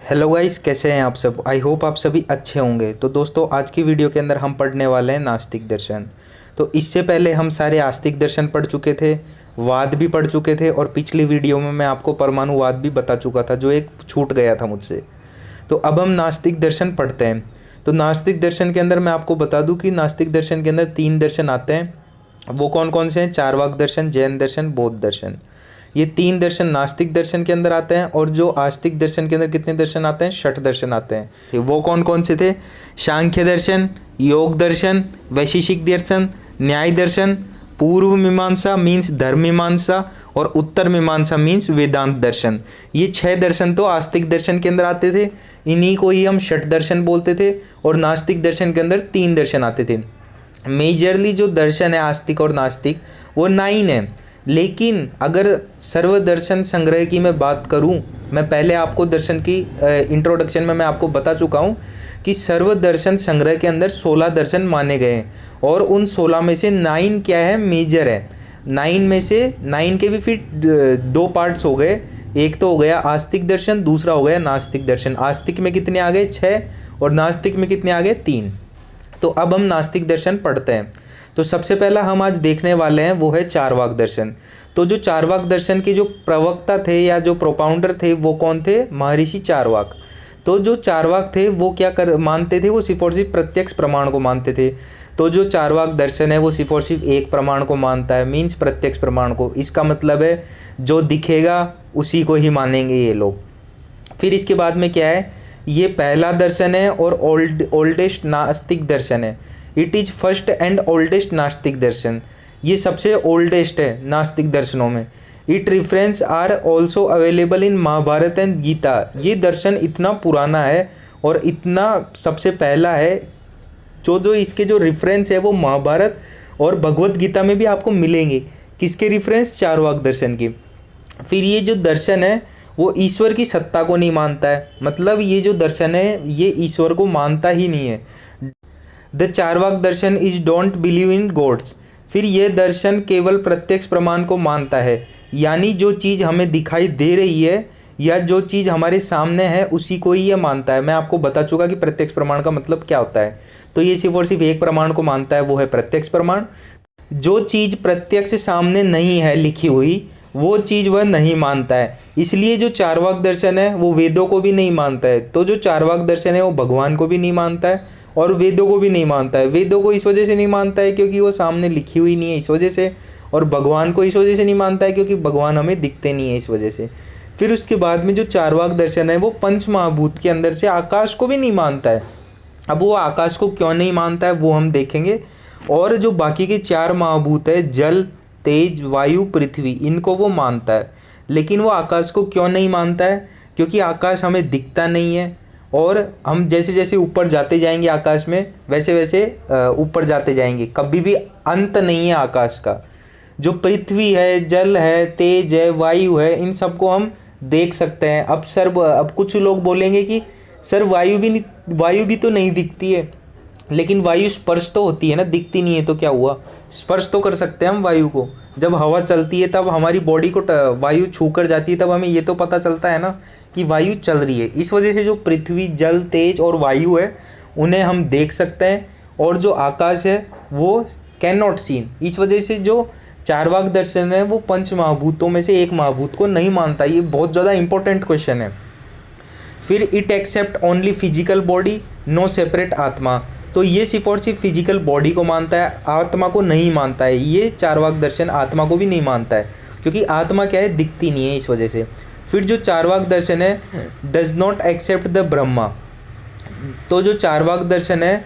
Hello guys, कैसे हैं आप सब। आई होप आप सभी अच्छे होंगे। तो दोस्तों, आज की वीडियो के अंदर हम पढ़ने वाले हैं नास्तिक दर्शन। तो इससे पहले हम सारे आस्तिक दर्शन पढ़ चुके थे, वाद भी पढ़ चुके थे, और पिछली वीडियो में मैं आपको परमाणुवाद भी बता चुका था, जो एक छूट गया था मुझसे। तो अब हम नास्तिक दर्शन पढ़ते हैं। तो नास्तिक दर्शन के अंदर मैं आपको बता दूं कि नास्तिक दर्शन के अंदर 3 दर्शन आते हैं। वो कौन कौन से हैं? चारवाक दर्शन, जैन दर्शन, बौद्ध दर्शन। ये 3 दर्शन नास्तिक दर्शन के अंदर आते हैं। और जो आस्तिक दर्शन के अंदर कितने दर्शन आते हैं? 6 दर्शन आते हैं। वो कौन कौन से थे? सांख्य दर्शन, योग दर्शन, वैशेषिक दर्शन, न्याय दर्शन, पूर्व मीमांसा मीन्स धर्म मीमांसा, और उत्तर मीमांसा मीन्स वेदांत दर्शन। ये 6 दर्शन तो आस्तिक दर्शन के अंदर आते थे। इन्हीं को ही हम 6 दर्शन बोलते थे। और नास्तिक दर्शन के अंदर 3 दर्शन आते थे। मेजरली जो दर्शन है आस्तिक और नास्तिक, वो 9 है। लेकिन अगर सर्वदर्शन संग्रह की मैं बात करूं, मैं पहले आपको दर्शन की इंट्रोडक्शन में मैं आपको बता चुका हूं कि सर्वदर्शन संग्रह के अंदर 16 दर्शन माने गए हैं। और उन 16 में से 9 क्या है? मेजर है। 9 में से 9 के भी फिर 2 पार्ट्स हो गए। एक तो हो गया आस्तिक दर्शन, दूसरा हो गया नास्तिक दर्शन। आस्तिक में कितने आ गए? 6, और नास्तिक में कितने आ गए? 3। तो अब हम नास्तिक दर्शन पढ़ते हैं। तो सबसे पहला हम आज देखने वाले हैं वो है चारवाक दर्शन। तो जो चारवाक दर्शन के जो प्रवक्ता थे या जो प्रोपाउंडर थे, वो कौन थे? महर्षि चारवाक। तो जो चारवाक थे वो क्या मानते थे? वो सिर्फ और सिर्फ प्रत्यक्ष प्रमाण को मानते थे। तो जो चारवाक दर्शन है वो सिर्फ और सिर्फ एक प्रमाण को मानता है, मीन्स प्रत्यक्ष प्रमाण को। इसका मतलब है जो दिखेगा उसी को ही मानेंगे ये लोग। फिर इसके बाद में क्या है? ये पहला दर्शन है और ओल्डेस्ट नास्तिक दर्शन है। It is first and oldest नास्तिक दर्शन। ये सबसे ओल्डेस्ट है नास्तिक दर्शनों में। It reference are also available in Mahabharata and Gita. ये दर्शन इतना पुराना है और इतना सबसे पहला है, जो इसके जो रेफरेंस है वो महाभारत और भगवत गीता में भी आपको मिलेंगे। किसके रेफरेंस? चारवाक दर्शन की। फिर ये जो दर्शन है वो ईश्वर की सत्ता को नहीं मानता है। मतलब ये जो दर्शन है ये ईश्वर को मानता ही नहीं है। The Charvak darshan is don't believe in gods. फिर ये दर्शन केवल प्रत्यक्ष प्रमाण को मानता है, यानी जो चीज़ हमें दिखाई दे रही है या जो चीज़ हमारे सामने है उसी को ही ये मानता है। मैं आपको बता चुका कि प्रत्यक्ष प्रमाण का मतलब क्या होता है। तो ये सिर्फ और सिर्फ एक प्रमाण को मानता है, वो है प्रत्यक्ष प्रमाण। जो चीज़ प्रत्यक्ष सामने नहीं है लिखी हुई, वो चीज़ वह नहीं मानता है। इसलिए जो चारवाक दर्शन है वो वेदों को भी नहीं मानता है। तो जो चारवाक दर्शन है वो भगवान को भी नहीं मानता है और वेदों को भी नहीं मानता है। वेदों को इस वजह से नहीं मानता है क्योंकि वो सामने लिखी हुई नहीं है, इस वजह से। और भगवान को इस वजह से नहीं मानता है क्योंकि भगवान हमें दिखते नहीं है, इस वजह से। फिर उसके बाद में जो चारवाक दर्शन है वो पंच महाभूत के अंदर से आकाश को भी नहीं मानता है। अब वो आकाश को क्यों नहीं मानता है वो हम देखेंगे। और जो बाकी के 4 महाभूत है, जल, तेज, वायु, पृथ्वी, इनको वो मानता है। लेकिन वो आकाश को क्यों नहीं मानता है? क्योंकि आकाश हमें दिखता नहीं है। और हम जैसे जैसे ऊपर जाते जाएंगे आकाश में, वैसे वैसे ऊपर जाते जाएंगे। कभी भी अंत नहीं है आकाश का। जो पृथ्वी है, जल है, तेज है, वायु है, इन सबको हम देख सकते हैं। अब कुछ लोग बोलेंगे कि सर वायु भी तो नहीं दिखती है। लेकिन वायु स्पर्श तो होती है ना, दिखती नहीं है तो क्या हुआ? स्पर्श तो कर सकते हैं हम वायु को। जब हवा चलती है तब हमारी बॉडी को वायु छू कर जाती है, तब हमें ये तो पता चलता है ना कि वायु चल रही है। इस वजह से जो पृथ्वी, जल, तेज और वायु है उन्हें हम देख सकते हैं। और जो आकाश है वो कैन नॉट सीन। इस वजह से जो चारवाक दर्शन है वो पंच महाभूतों में से एक महाभूत को नहीं मानता। ये बहुत ज़्यादा इंपॉर्टेंट क्वेश्चन है। फिर it accept only physical body, no separate atma. तो ये सिर्फ और सिर्फ फिजिकल बॉडी को मानता है, आत्मा को नहीं मानता है। ये चारवाक दर्शन आत्मा को भी नहीं मानता है क्योंकि आत्मा क्या है? दिखती नहीं है, इस वजह से। फिर जो चारवाक दर्शन है does not accept the Brahma. तो जो चारवाक दर्शन है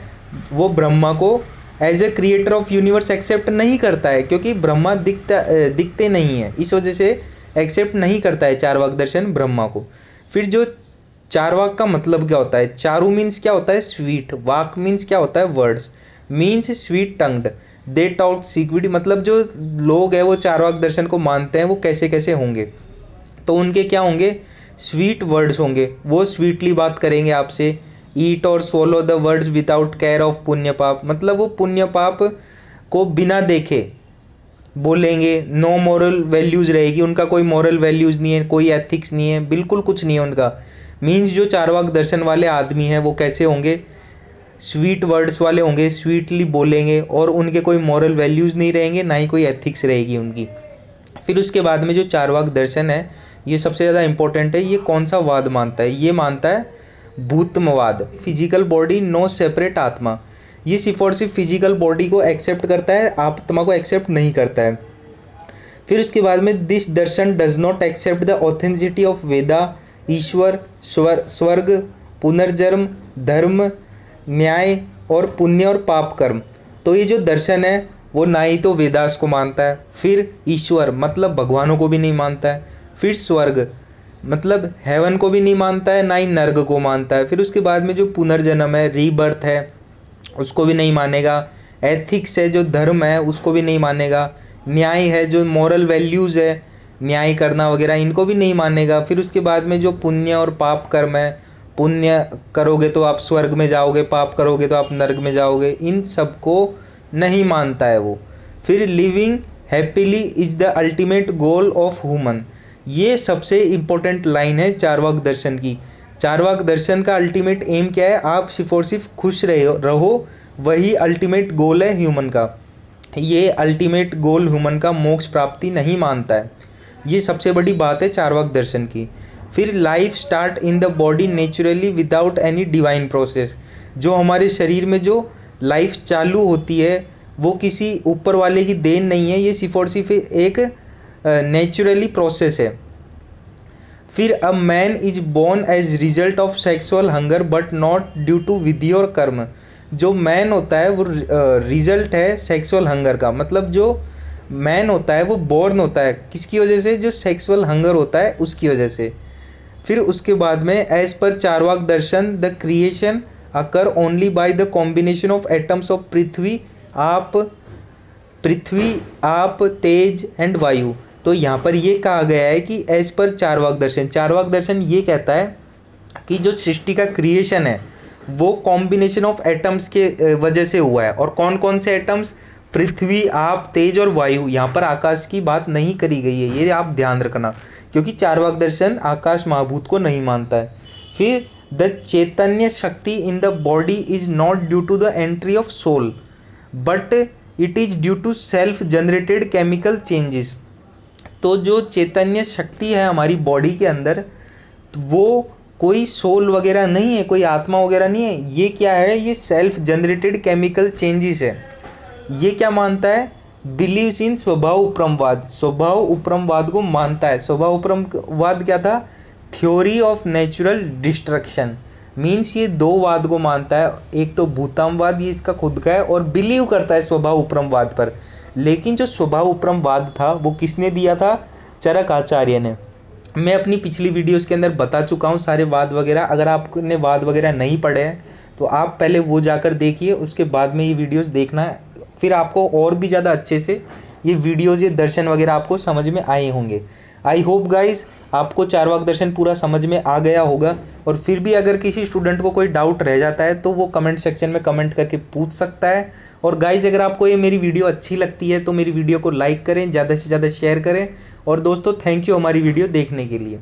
वो ब्रह्मा को as a creator of universe accept नहीं करता है, क्योंकि ब्रह्मा दिखते नहीं है, इस वजह से एक्सेप्ट नहीं करता है चारवाक दर्शन ब्रह्मा को। फिर जो चारवाक का मतलब क्या होता है? चारू मीन्स क्या होता है? स्वीट। वाक मीन्स क्या होता है? Words. Means sweet tongued. They talk secret. मतलब जो लोग हैं वो चारवाक दर्शन को मानते हैं वो कैसे कैसे होंगे? तो उनके क्या होंगे? स्वीट वर्ड्स होंगे। वो स्वीटली बात करेंगे आपसे, ईट और swallow the words without care of पुण्य पाप, मतलब वो पुण्य पाप को बिना देखे बोलेंगे। नो मॉरल वैल्यूज़ रहेगी, उनका कोई मॉरल वैल्यूज़ नहीं है, कोई एथिक्स नहीं है, बिल्कुल कुछ नहीं है उनका। मीन्स जो चारवाक दर्शन वाले आदमी हैं वो कैसे होंगे, स्वीट वर्ड्स वाले होंगे, स्वीटली बोलेंगे और उनके कोई मॉरल वैल्यूज़ नहीं रहेंगे, ना ही कोई एथिक्स रहेगी उनकी। फिर उसके बाद में जो चारवाक दर्शन है ये सबसे ज़्यादा इंपॉर्टेंट है। ये कौन सा वाद मानता है, ये मानता है भूतमवाद, फिजिकल बॉडी नो सेपरेट आत्मा। ये सिर्फ और सिर्फ फिजिकल बॉडी को एक्सेप्ट करता है, आत्मा को एक्सेप्ट नहीं करता है। फिर उसके बाद में this darshan does not accept the authenticity of Veda, Ishwar, swarg, punarjanma, धर्म, न्याय और पुण्य और पाप कर्म। तो ये जो दर्शन है वो ना ही तो वेदास को मानता है, फिर ईश्वर मतलब भगवानों को भी नहीं मानता है, फिर स्वर्ग मतलब हेवन को भी नहीं मानता है, ना ही नर्क को मानता है। फिर उसके बाद में जो पुनर्जन्म है, रीबर्थ है, उसको भी नहीं मानेगा। एथिक्स है, जो धर्म है, उसको भी नहीं मानेगा। न्याय है, जो मॉरल वैल्यूज़ है, न्याय करना वगैरह, इनको भी नहीं मानेगा। फिर उसके बाद में जो पुण्य और पाप कर्म है, पुण्य करोगे तो आप स्वर्ग में जाओगे, पाप करोगे तो आप नर्क में जाओगे, इन सबको नहीं मानता है वो। फिर living happily is the ultimate goal of human. ये सबसे इम्पोर्टेंट लाइन है चारवाक दर्शन की। चारवाक दर्शन का अल्टीमेट एम क्या है, आप सिर्फ और सिर्फ खुश रहो, वही अल्टीमेट गोल है ह्यूमन का। ये अल्टीमेट गोल ह्यूमन का मोक्ष प्राप्ति नहीं मानता है। ये सबसे बड़ी बात है चारवाक दर्शन की। फिर life start in the body naturally without any divine process. जो हमारे शरीर में जो लाइफ चालू होती है वो किसी ऊपर वाले की देन नहीं है, ये सिर्फ और सिर्फ एक नेचुरली प्रोसेस है। फिर a man is born as result of sexual hunger but not due to vidhi और कर्म। जो मैन होता है वो रिजल्ट है सेक्सुअल हंगर का, मतलब जो मैन होता है वो बोर्न होता है किसकी वजह से, जो सेक्सुअल हंगर होता है उसकी वजह से। फिर उसके बाद में as per Charvaka darshan the creation occur only by the combination of atoms of prithvi, aap, tej and वायु। तो यहाँ पर ये कहा गया है कि एज पर चारवाक दर्शन ये कहता है कि जो सृष्टि का क्रिएशन है वो कॉम्बिनेशन ऑफ एटम्स के वजह से हुआ है। और कौन कौन से एटम्स, पृथ्वी, आप, तेज और वायु। यहाँ पर आकाश की बात नहीं करी गई है, ये आप ध्यान रखना, क्योंकि चारवाक दर्शन आकाश महाभूत को नहीं मानता है। फिर the chaitanya shakti in the body is not due to the entry of soul but it is due to self generated chemical changes. तो जो चैतन्य शक्ति है हमारी बॉडी के अंदर वो कोई सोल वगैरह नहीं है, कोई आत्मा वगैरह नहीं है। ये क्या है, ये सेल्फ जनरेटेड केमिकल चेंजेस है। ये क्या मानता है, बिलीव्स इन स्वभाव उपरमवाद। स्वभाव उपरमवाद को मानता है। स्वभाव उपरमवाद क्या था, theory of natural destruction. Means ये दो वाद को मानता है, एक तो भूतामवाद, ये इसका खुद का है, और बिलीव करता है स्वभाव उपरमवाद पर। लेकिन जो स्वभाव उपरमवाद था वो किसने दिया था, चरक आचार्य ने। मैं अपनी पिछली वीडियोस के अंदर बता चुका हूँ सारे वाद वगैरह। अगर आपने वाद वगैरह नहीं पढ़े हैं तो आप पहले वो जाकर देखिए, उसके बाद में ये वीडियोस देखना है, फिर आपको और भी ज़्यादा अच्छे से ये वीडियोस, ये दर्शन वगैरह आपको समझ में आए होंगे। आई होप गाइज आपको चारवाक दर्शन पूरा समझ में आ गया होगा। और फिर भी अगर किसी स्टूडेंट को कोई डाउट रह जाता है तो वो कमेंट सेक्शन में कमेंट करके पूछ सकता है। और गाइज अगर आपको ये मेरी वीडियो अच्छी लगती है तो मेरी वीडियो को लाइक करें, ज़्यादा से ज़्यादा शेयर करें। और दोस्तों थैंक यू हमारी वीडियो देखने के लिए।